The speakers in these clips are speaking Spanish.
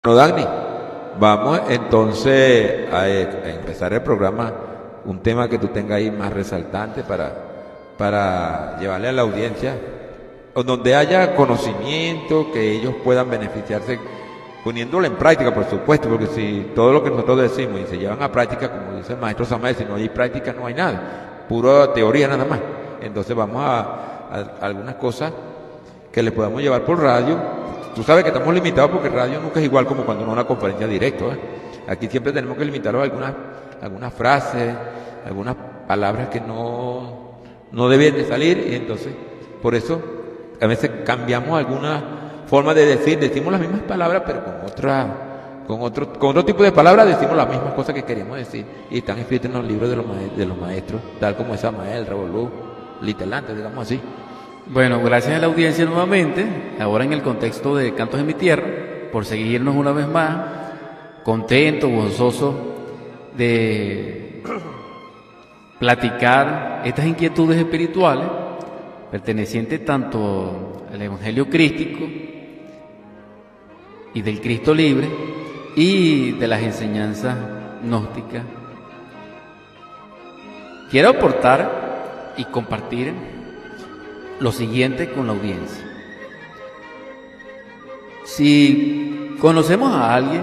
Bueno, Dagny, vamos entonces a empezar el programa, un tema que tú tengas ahí más resaltante para llevarle a la audiencia, o donde haya conocimiento, que ellos puedan beneficiarse poniéndolo en práctica, por supuesto, porque si todo lo que nosotros decimos y se llevan a práctica, como dice el maestro Samael, si no hay práctica no hay nada, pura teoría nada más. Entonces vamos a algunas cosas que le podamos llevar por radio. Tú sabes que estamos limitados porque radio nunca es igual como cuando uno da una conferencia directa, ¿eh? Aquí siempre tenemos que limitarlo a algunas frases, algunas palabras que no deben de salir, y entonces por eso a veces cambiamos alguna forma de decimos las mismas palabras pero con otro tipo de palabras decimos las mismas cosas que queríamos decir, y están escritas en los libros de los maestros, tal como es Samael, Revolú, Litelante, digamos así. Bueno, gracias a la audiencia nuevamente, ahora en el contexto de Cantos de mi Tierra, por seguirnos una vez más, contento, gozoso de platicar estas inquietudes espirituales pertenecientes tanto al Evangelio crístico y del Cristo libre y de las enseñanzas gnósticas. Quiero aportar y compartir lo siguiente con la audiencia. Si conocemos a alguien,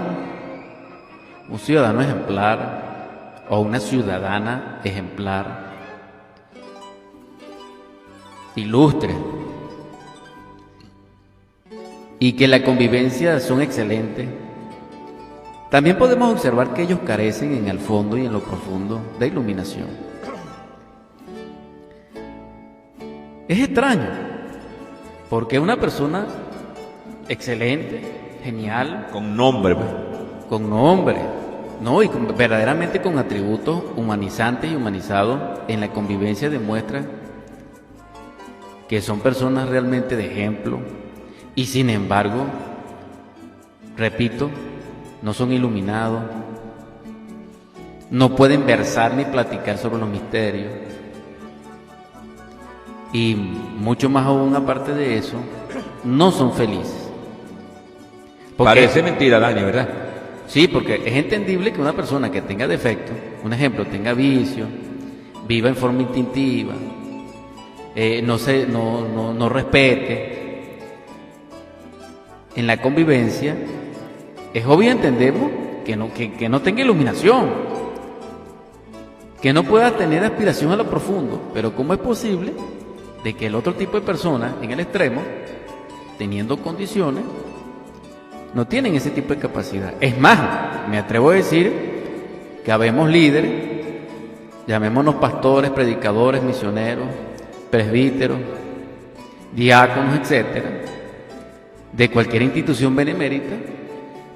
un ciudadano ejemplar o una ciudadana ejemplar, ilustre, y que la convivencia son excelentes, también podemos observar que ellos carecen en el fondo y en lo profundo de iluminación. Es extraño, porque una persona excelente, genial, Con nombre, pues. con nombre, ¿no? Y verdaderamente con atributos humanizantes y humanizados en la convivencia, demuestra que son personas realmente de ejemplo, y sin embargo, repito, no son iluminados, no pueden versar ni platicar sobre los misterios. Y mucho más aún, aparte de eso, no son felices. Parece mentira, Dani, ¿verdad? Sí, porque es entendible que una persona que tenga defectos, un ejemplo, tenga vicio, viva en forma instintiva, no respete en la convivencia, es obvio, entendemos que no tenga iluminación, que no pueda tener aspiración a lo profundo. Pero ¿cómo es posible de que el otro tipo de personas en el extremo, teniendo condiciones, no tienen ese tipo de capacidad? Es más, me atrevo a decir que habemos líderes, llamémonos pastores, predicadores, misioneros, presbíteros, diáconos, etcétera, de cualquier institución benemérita,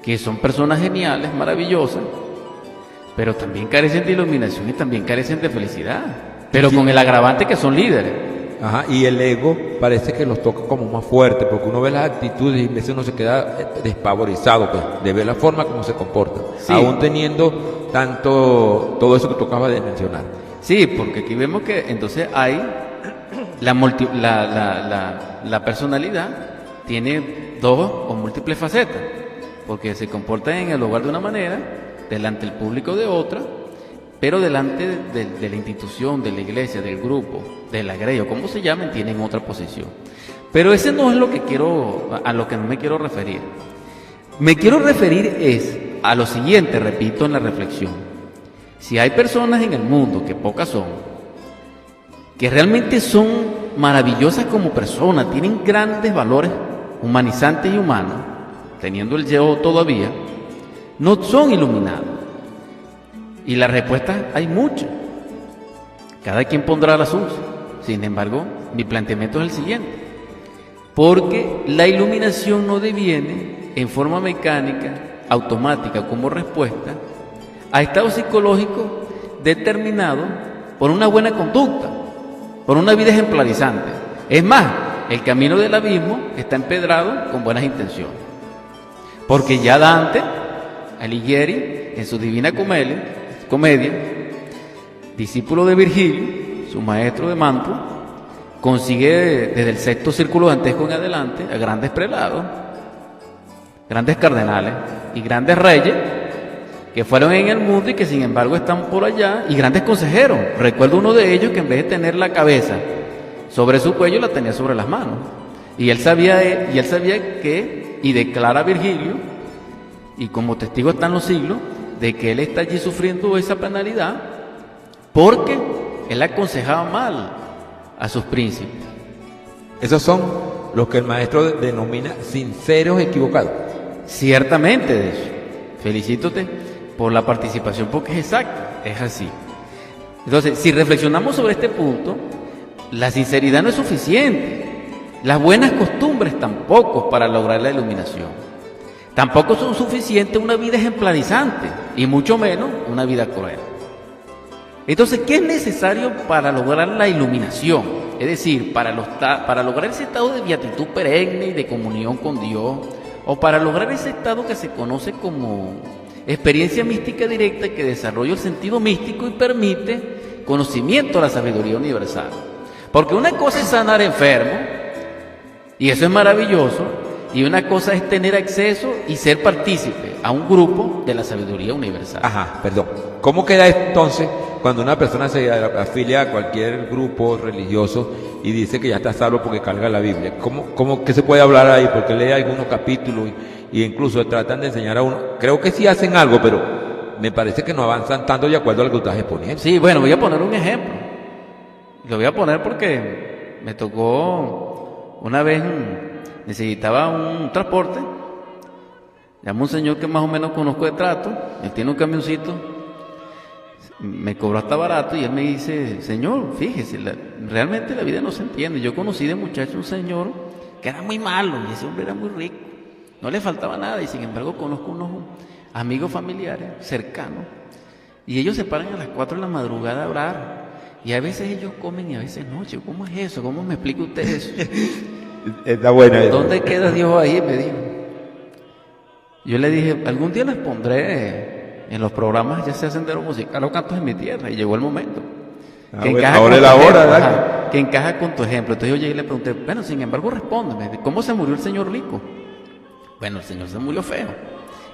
que son personas geniales, maravillosas, pero también carecen de iluminación y también carecen de felicidad, pero Sí. con el agravante que son líderes. Ajá, y el ego parece que los toca como más fuerte, porque uno ve las actitudes y a veces uno se queda despavorizado, pues, de ver la forma como se comporta, Sí. aún teniendo todo eso que tú acabas de mencionar. Sí, porque aquí vemos que entonces hay la personalidad tiene dos o múltiples facetas, porque se comporta en el hogar de una manera, delante del público de otra, pero delante de la institución, de la iglesia, del grupo, de la grey, o como se llamen, tienen otra posición. Pero ese no es a lo que no me quiero referir. Me quiero referir es a lo siguiente, repito en la reflexión. Si hay personas en el mundo, que pocas son, que realmente son maravillosas como personas, tienen grandes valores humanizantes y humanos, teniendo el yo todavía, no son iluminados. Y la respuesta hay muchas. Cada quien pondrá la suya. Sin embargo, mi planteamiento es el siguiente. Porque la iluminación no deviene en forma mecánica, automática, como respuesta a estados psicológicos determinados por una buena conducta, por una vida ejemplarizante. Es más, el camino del abismo está empedrado con buenas intenciones. Porque ya Dante Alighieri, en su Divina Comedia, discípulo de Virgilio, su maestro de Mantua, consigue desde el sexto círculo dantesco en adelante a grandes prelados, grandes cardenales, y grandes reyes que fueron en el mundo y que sin embargo están por allá, y grandes consejeros. Recuerdo uno de ellos que en vez de tener la cabeza sobre su cuello, la tenía sobre las manos. Y él sabía que, y declara Virgilio, y como testigo están los siglos, de que él está allí sufriendo esa penalidad porque él aconsejaba mal a sus príncipes. Esos son los que el maestro denomina sinceros equivocados. Ciertamente, de hecho. Felicítate por la participación porque es exacto, es así. Entonces, si reflexionamos sobre este punto, la sinceridad no es suficiente. Las buenas costumbres tampoco para lograr la iluminación. Tampoco son suficientes una vida ejemplarizante y mucho menos una vida cruel. Entonces, ¿qué es necesario para lograr la iluminación? Es decir, para lograr ese estado de beatitud perenne y de comunión con Dios, o para lograr ese estado que se conoce como experiencia mística directa que desarrolla el sentido místico y permite conocimiento de la sabiduría universal. Porque una cosa es sanar enfermos, y eso es maravilloso, y una cosa es tener acceso y ser partícipe a un grupo de la sabiduría universal. Ajá, perdón. ¿Cómo queda entonces cuando una persona se afilia a cualquier grupo religioso y dice que ya está salvo porque carga la Biblia? ¿Qué se puede hablar ahí? Porque lee algunos capítulos y incluso tratan de enseñar a uno. Creo que sí hacen algo, pero me parece que no avanzan tanto de acuerdo a lo que estás exponiendo. Sí, bueno, voy a poner un ejemplo. Lo voy a poner porque me tocó una vez, necesitaba un transporte. Llamó un señor que más o menos conozco de trato, él tiene un camioncito, me cobró hasta barato y él me dice: señor, fíjese, realmente la vida no se entiende. Yo conocí de muchacho un señor que era muy malo y ese hombre era muy rico, no le faltaba nada, y sin embargo conozco unos amigos familiares cercanos y ellos se paran a las 4 de la madrugada a orar, y a veces ellos comen y a veces no. Chico, ¿cómo es eso? ¿Cómo me explica usted eso? Está buena. ¿Dónde queda Dios ahí? Me dijo. Yo le dije: algún día les pondré en los programas, ya sea Sendero Musical o Cantos en mi Tierra, y llegó el momento. Ahora es la hora, que encaja con tu ejemplo. Entonces yo llegué y le pregunté: bueno, sin embargo, respóndeme, ¿cómo se murió el señor rico? Bueno, el señor se murió feo,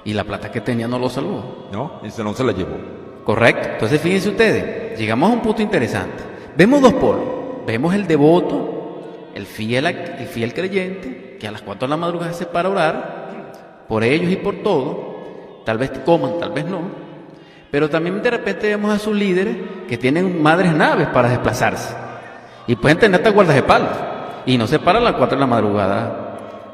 y la plata que tenía no lo salvó. No, ese no se la llevó. Correcto. Entonces fíjense ustedes, llegamos a un punto interesante. Vemos dos polos. Vemos el devoto, el fiel creyente, que a las 4 de la madrugada se para a orar por ellos y por todo. Tal vez coman, tal vez no. Pero también de repente vemos a sus líderes que tienen madres naves para desplazarse y pueden tener hasta guardaespaldas y no se paran a las 4 de la madrugada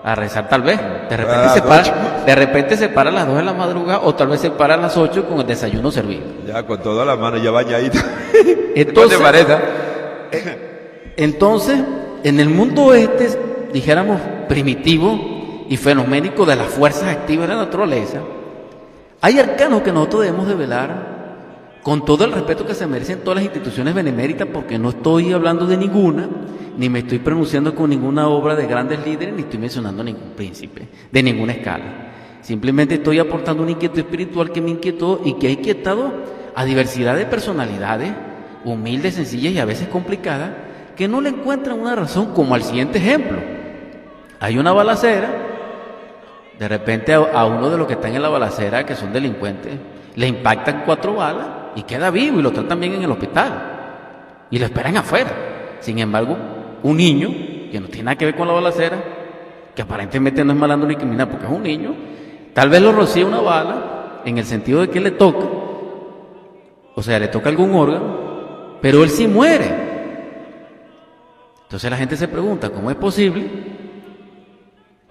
a rezar. Tal vez de repente se para a las 2 de la madrugada, o tal vez se para a las 8 con el desayuno servido, ya con todas las manos ya bañadito. Entonces, entonces, en el mundo dijéramos primitivo y fenoménico de las fuerzas activas de la naturaleza, hay arcanos que nosotros debemos de velar con todo el respeto que se merecen todas las instituciones beneméritas, porque no estoy hablando de ninguna, ni me estoy pronunciando con ninguna obra de grandes líderes, ni estoy mencionando ningún príncipe de ninguna escala. Simplemente estoy aportando una inquietud espiritual que me inquietó y que ha inquietado a diversidad de personalidades, humildes, sencillas y a veces complicadas, que no le encuentran una razón, como al siguiente ejemplo. Hay una balacera, de repente a uno de los que están en la balacera, que son delincuentes, le impactan 4 balas y queda vivo y lo tratan bien en el hospital y lo esperan afuera. Sin embargo, un niño que no tiene nada que ver con la balacera, que aparentemente no es malandro ni criminal porque es un niño, tal vez lo rocía una bala en el sentido de que le toca, o sea, le toca algún órgano, pero él sí muere. Entonces la gente se pregunta: ¿cómo es posible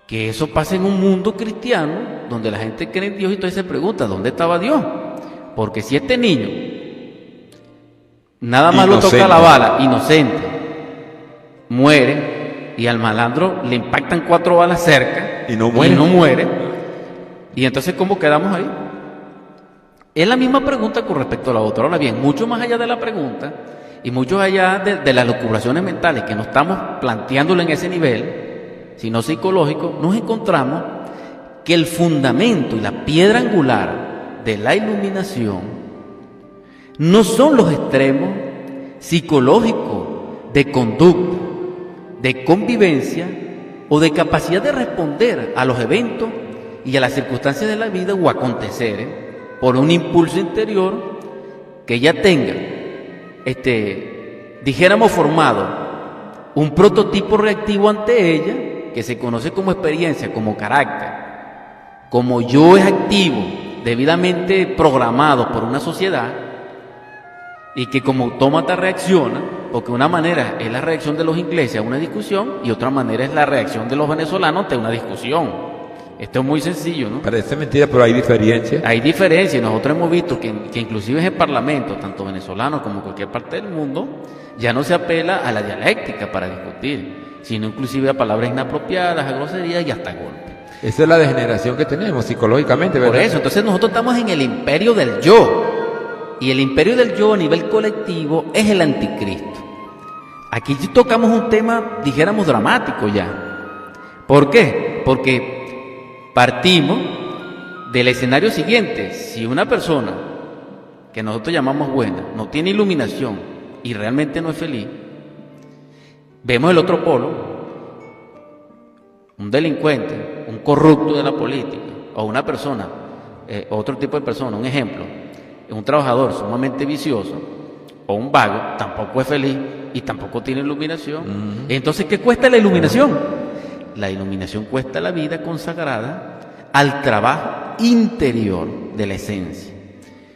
que eso pase en un mundo cristiano donde la gente cree en Dios? Y entonces se pregunta: ¿dónde estaba Dios? Porque si este niño nada más lo toca la bala, inocente, muere, y al malandro le impactan 4 balas cerca y no muere, y entonces ¿cómo quedamos ahí? Es la misma pregunta con respecto a la otra. Ahora bien, mucho más allá de la pregunta y mucho allá de las locubraciones mentales, que no estamos planteándolo en ese nivel, sino psicológico, nos encontramos que el fundamento y la piedra angular de la iluminación no son los extremos psicológicos de conducta, de convivencia o de capacidad de responder a los eventos y a las circunstancias de la vida o aconteceres por un impulso interior que ya tenga, dijéramos formado un prototipo reactivo ante ella, que se conoce como experiencia, como carácter, como yo es activo, debidamente programado por una sociedad, y que como autómata reacciona, porque una manera es la reacción de los ingleses a una discusión y otra manera es la reacción de los venezolanos ante una discusión. Esto es muy sencillo, ¿no? Parece mentira, pero hay diferencias. Hay diferencias, y nosotros hemos visto que inclusive en el Parlamento, tanto venezolano como en cualquier parte del mundo, ya no se apela a la dialéctica para discutir, sino inclusive a palabras inapropiadas, a groserías y hasta golpes. Esa es la degeneración que tenemos psicológicamente, ¿verdad? Por eso, entonces nosotros estamos en el imperio del yo. Y el imperio del yo a nivel colectivo es el anticristo. Aquí tocamos un tema, dijéramos, dramático ya. ¿Por qué? Porque partimos del escenario siguiente. Si una persona que nosotros llamamos buena no tiene iluminación y realmente no es feliz, vemos el otro polo, un delincuente, un corrupto de la política, o una persona, otro tipo de persona, un ejemplo, un trabajador sumamente vicioso o un vago, tampoco es feliz y tampoco tiene iluminación. Entonces, ¿qué cuesta la iluminación? La iluminación cuesta la vida consagrada al trabajo interior de la esencia.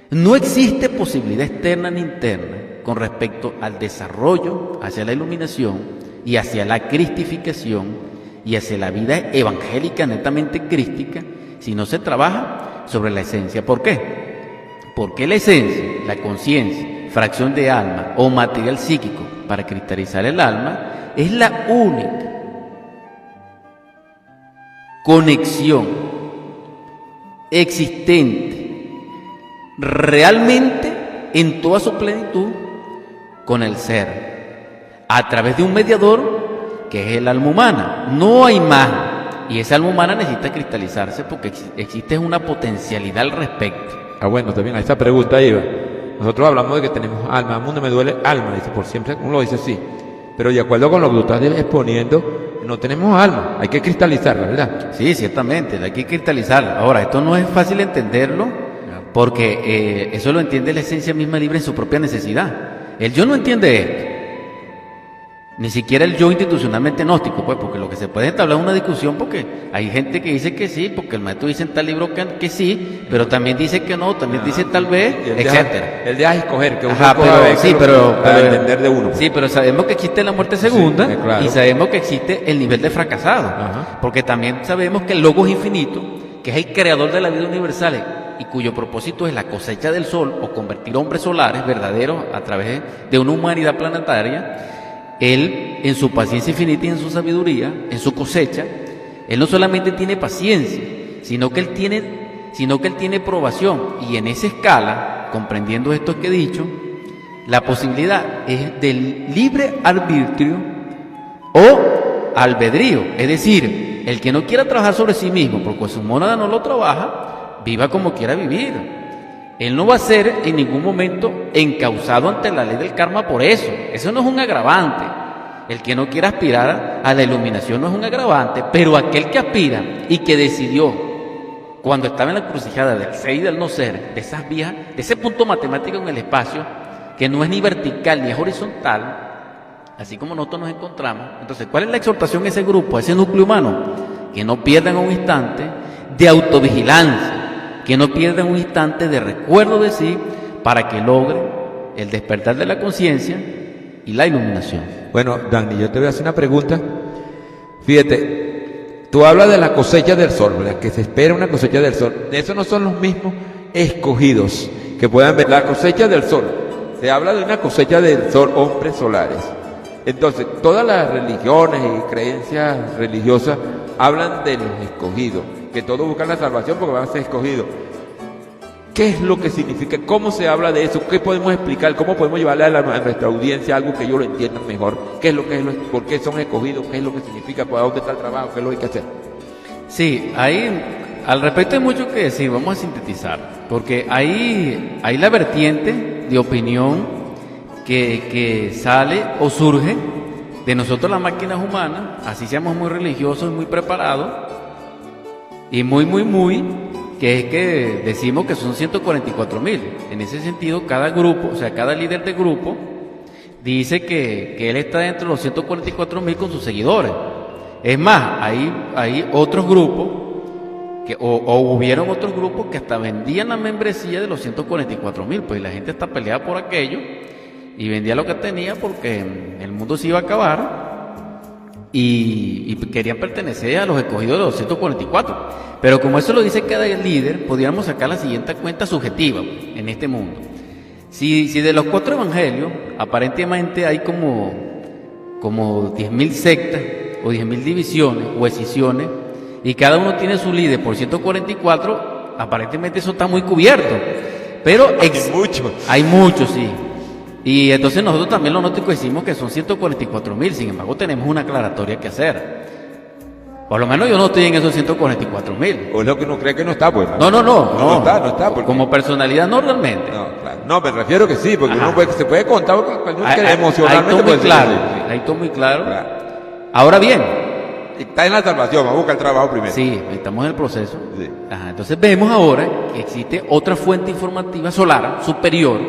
No existe posibilidad externa ni interna con respecto al desarrollo hacia la iluminación y hacia la cristificación y hacia la vida evangélica netamente crística si no se trabaja sobre la esencia. ¿Por qué? Porque la esencia, la conciencia, fracción de alma o material psíquico para cristalizar el alma es la única conexión existente realmente en toda su plenitud con el ser, a través de un mediador que es el alma humana. No hay más. Y esa alma humana necesita cristalizarse porque existe una potencialidad al respecto. Bueno, también a esa pregunta iba. Nosotros hablamos de que tenemos alma, a mundo me duele alma, dice, por siempre uno lo dice así. Pero de acuerdo con lo que tú estás exponiendo, no tenemos alma, hay que cristalizarla, ¿verdad? Sí, ciertamente, hay que cristalizarla. Ahora, esto no es fácil entenderlo porque eso lo entiende la esencia misma libre en su propia necesidad. El yo no entiende esto. Ni siquiera el yo institucionalmente gnóstico, pues, porque lo que se puede entablar es una discusión, porque hay gente que dice que sí, porque el maestro dice en tal libro que sí, pero también dice que no, también dice tal vez, etcétera. Él deja escoger, que uno pero entender de uno. Sí, pero sabemos que existe la muerte segunda, sí, claro. Y sabemos que existe el nivel de fracasado, porque también sabemos que el Logos infinito, que es el creador de la vida universal y cuyo propósito es la cosecha del sol o convertir hombres solares verdaderos a través de una humanidad planetaria. Él, en su paciencia infinita y en su sabiduría, en su cosecha, Él no solamente tiene paciencia, sino que Él tiene probación. Y en esa escala, comprendiendo esto que he dicho, la posibilidad es del libre arbitrio o albedrío. Es decir, el que no quiera trabajar sobre sí mismo, porque su mónada no lo trabaja, viva como quiera vivir. Él no va a ser en ningún momento encausado ante la ley del karma por eso. Eso no es un agravante. El que no quiera aspirar a la iluminación no es un agravante, pero aquel que aspira y que decidió, cuando estaba en la encrucijada del ser y del no ser, de esas vías, de ese punto matemático en el espacio, que no es ni vertical ni es horizontal, así como nosotros nos encontramos. Entonces, ¿cuál es la exhortación a ese grupo, a ese núcleo humano? Que no pierdan un instante de autovigilancia, que no pierdan un instante de recuerdo de sí para que logre el despertar de la conciencia y la iluminación. Bueno, Dani, yo te voy a hacer una pregunta. Fíjate, tú hablas de la cosecha del sol, ¿verdad? Que se espera una cosecha del sol. Esos no son los mismos escogidos que puedan ver la cosecha del sol. Se habla de una cosecha del sol, hombres solares. Entonces, todas las religiones y creencias religiosas hablan de los escogidos, que todos buscan la salvación porque van a ser escogidos. ¿Qué es lo que significa? ¿Cómo se habla de eso? ¿Qué podemos explicar? ¿Cómo podemos llevarle a nuestra audiencia algo que ellos lo entiendan mejor? ¿Qué es lo que es? ¿Por qué son escogidos? ¿Qué es lo que significa? ¿Para dónde está el trabajo? ¿Qué es lo que hay que hacer? Sí, al respecto hay mucho que decir, vamos a sintetizar, porque hay la vertiente de opinión que sale o surge de nosotros las máquinas humanas, así seamos muy religiosos y muy preparados, y muy, que es que decimos que son 144.000. En ese sentido, cada grupo, o sea, cada líder de grupo dice que él está dentro de los 144.000 con sus seguidores. Es más, hay otros grupos, o hubieron otros grupos que hasta vendían la membresía de los 144.000, pues la gente está peleada por aquello y vendía lo que tenía porque el mundo se iba a acabar y querían pertenecer a los escogidos de los 144. Pero como eso lo dice cada líder, podríamos sacar la siguiente cuenta subjetiva en este mundo. Si de los 4 evangelios, aparentemente hay como 10.000 sectas o 10.000 divisiones o escisiones, y cada uno tiene su líder por 144, aparentemente eso está muy cubierto. Pero hay muchos, sí. Y entonces nosotros también los gnósticos decimos que son 144.000, sin embargo tenemos una aclaratoria que hacer. Por lo menos yo no estoy en esos 144.000. O es lo que uno cree que no está, pues. No está. Porque... Como personalidad no realmente. No, claro. No, me refiero que sí, porque Ajá. se puede contar porque uno emocionalmente Ahí puede todo muy claro. Ahí todo muy claro. Ahora bien, está en la salvación, va a buscar el trabajo primero. sí, estamos en el proceso. Sí. Ajá, entonces vemos ahora que existe otra fuente informativa solar superior